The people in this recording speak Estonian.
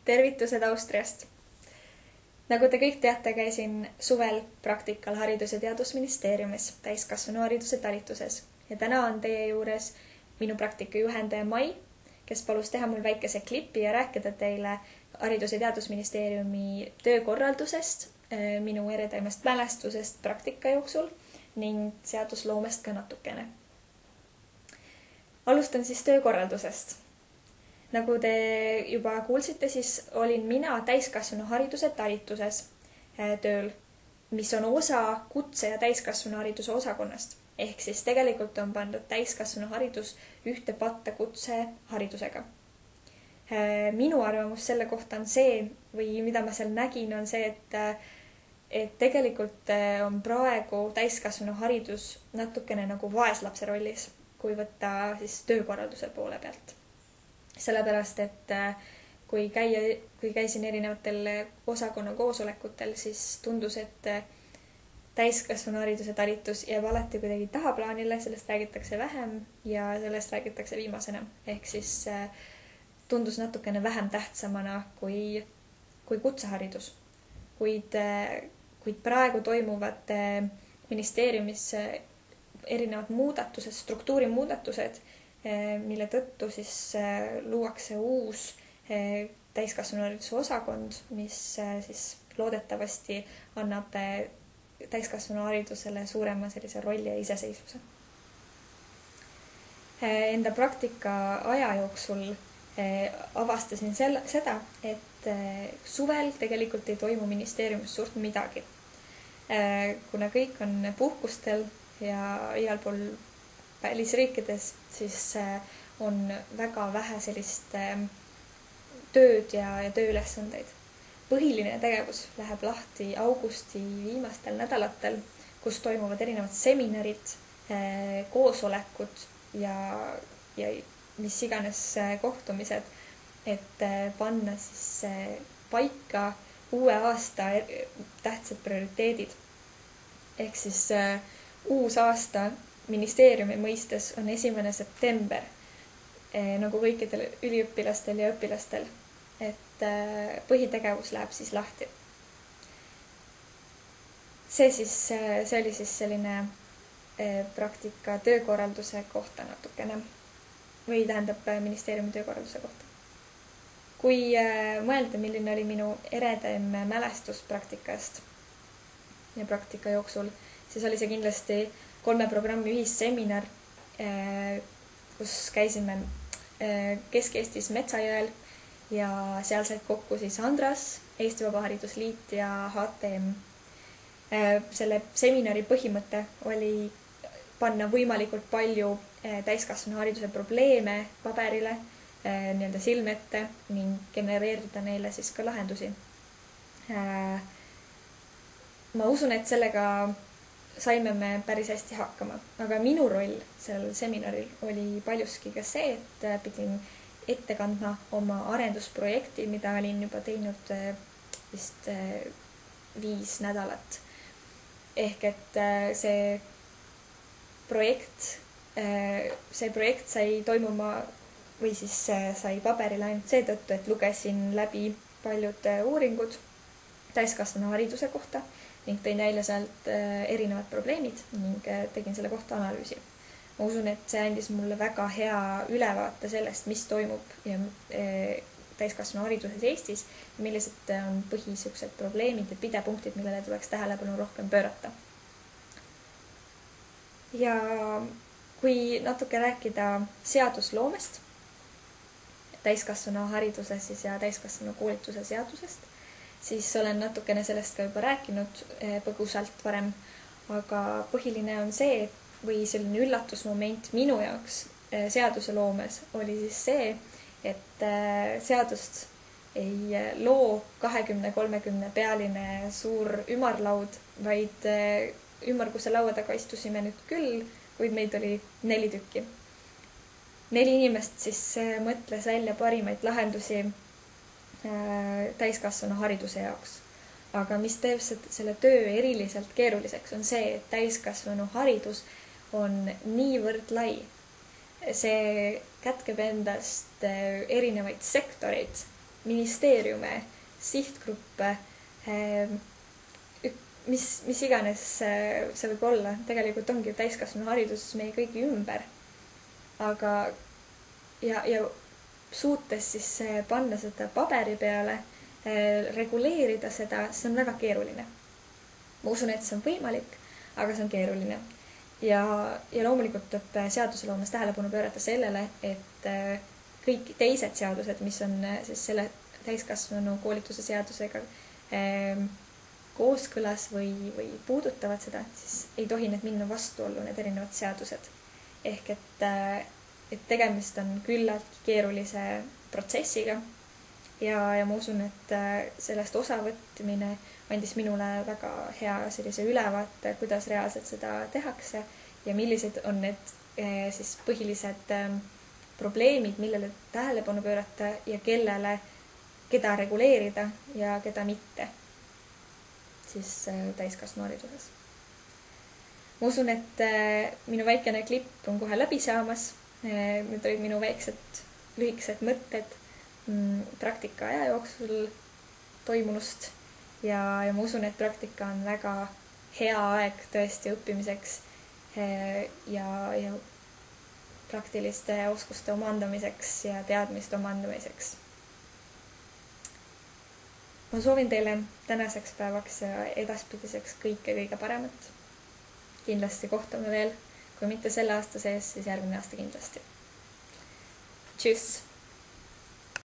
Tervitused Austriast! Nagu te kõik teate, käisin suvel praktikal Haridus- ja Teadusministeeriumis täiskasvanuhariduse talituses ja täna on teie juures minu praktika juhendaja Mai, kes palus teha mul väikese klipi ja rääkida teile Haridus- ja Teadusministeeriumi töökorraldusest, minu eredaimest mälestusest praktika jooksul ning seadusloomest ka natukene. Alustan siis töökorraldusest. Nagu te juba kuulsite, siis olin mina täiskasvanuhariduse talituses tööl, mis on osa kutse- ja täiskasvanuhariduse osakonnast. Ehk siis tegelikult on pandud täiskasvanuharidus ühte patta kutseharidusega. Minu arvamus selle kohta on see, või mida ma seal nägin, on see, et tegelikult on praegu täiskasvanuharidus natukene nagu vaeslapse rollis, kui võtta siis töökorralduse poole pealt. Sellepärast, et kui käisin erinevatel osakonna koosolekutel, siis tundus, et täiskasvanuhariduse talitus jääb alati kuidagi tahaplaanile, sellest räägitakse vähem ja sellest räägitakse viimasena. Ehk siis tundus natukene vähem tähtsamana kui kutseharidus. Kuid praegu toimuvad ministeeriumis erinevad muudatused, struktuurimuudatused, mille tõttu siis luuakse uus täiskasvanuhariduse osakond, mis siis loodetavasti annab täiskasvanuharidusele suurema sellise rolli ja iseseisvuse. Enda praktika aja jooksul avastasin seda, et suvel tegelikult ei toimu ministeeriumis suurt midagi. Kuna kõik on puhkustel ja igal pool välisriikides, siis on väga vähe sellist tööd ja tööülesandeid. Põhiline tegevus läheb lahti augusti viimastel nädalatel, kus toimuvad erinevad seminarid, koosolekud ja mis iganes kohtumised, et panna siis paika uue aasta tähtsad prioriteedid. Ehk siis uus aasta ministeeriumi mõistes on 1. september, nagu kõikidel üliõpilastel ja õpilastel, et põhitegevus läheb siis lahti. See oli siis selline praktika töökorralduse kohta natukene, või tähendab ministeeriumi töökorralduse kohta. Kui mõelda, milline oli minu eredaim mälestus praktikast ja praktika jooksul, siis oli see kindlasti 3 programmi ühisseminar, kus käisime Kesk-Eestis Metsajõel ja seal said kokku siis Andras, Eesti Vaba Haridusliit ja HTM. Selle seminari põhimõte oli panna võimalikult palju täiskasvanuhariduse probleeme paberile, nii-öelda silme ette ning genereerida neile siis ka lahendusi. Ma usun, et sellega saime me päris hästi hakkama, aga minu roll sellel seminaril oli paljuski ka see, et pidin ette kandma oma arendusprojekti, mida olin juba teinud vist 5 nädalat. Ehk et see projekt sai toimuma või siis sai paberile ainult seetõttu, et lugesin läbi paljud uuringud täiskasvanuhariduse kohta ning tõin neile sealt erinevad probleemid ning tegin selle kohta analüüsi. Ma usun, et see andis mulle väga hea ülevaate sellest, mis toimub täiskasvanuhariduses Eestis ja millised on põhisüksed probleemid ja pidepunktid, millele tuleks tähelepanu rohkem pöörata. Ja kui natuke rääkida seadusloomest, täiskasvanuhariduse siis ja täiskasvanukoolituse seadusest, siis olen natukene sellest ka juba rääkinud põgusalt varem, aga põhiline on see, või selline üllatusmoment minu jaoks seaduseloomes oli siis see, et seadust ei loo 20-30 pealine suur ümarlaud, vaid ümmarguse laua taga istusime nüüd küll, kuid meid oli 4 tükki. 4 inimest siis mõtles välja parimaid lahendusi täiskasvanuhariduse jaoks. Aga mis teeb selle töö eriliselt keeruliseks, on see, et täiskasvanuharidus on niivõrd lai. See kätkeb endast erinevaid sektoreid, ministeeriume, sihtgruppe, mis iganes see võib olla. Tegelikult ongi täiskasvanu haridus meie kõigi ümber. Aga ja suutes siis panna seda paberi peale, reguleerida seda, see on väga keeruline. Ma usun, et see on võimalik, aga see on keeruline. Ja loomulikult tuleb seaduseloomes tähelepanu pöörata sellele, et kõik teised seadused, mis on siis selle täiskasvanu koolituse seadusega kooskõlas või puudutavad seda, siis ei tohi need minna vastuollu, need erinevad seadused. Ehk et tegemist on küllaltki keerulise protsessiga ja ma usun, et sellest osavõtmine andis minule väga hea sellise ülevaate, kuidas reaalselt seda tehakse ja millised on need siis põhilised probleemid, millele tähelepanu pöörata ja keda reguleerida ja keda mitte siis täiskasvanu hariduses. Ma usun, et minu väikene klipp on kohe läbi saamas. Need olid minu väiksed lühikesed mõtted praktika aja jooksul toimunust ja ma usun, et praktika on väga hea aeg tõesti õppimiseks ja praktiliste oskuste omandamiseks ja teadmiste omandamiseks. Ma soovin teile tänaseks päevaks ja edaspidiseks kõige paremat. Kindlasti kohtume veel, kui mitte selle aasta sees, siis järgmine aasta kindlasti. Tšüss!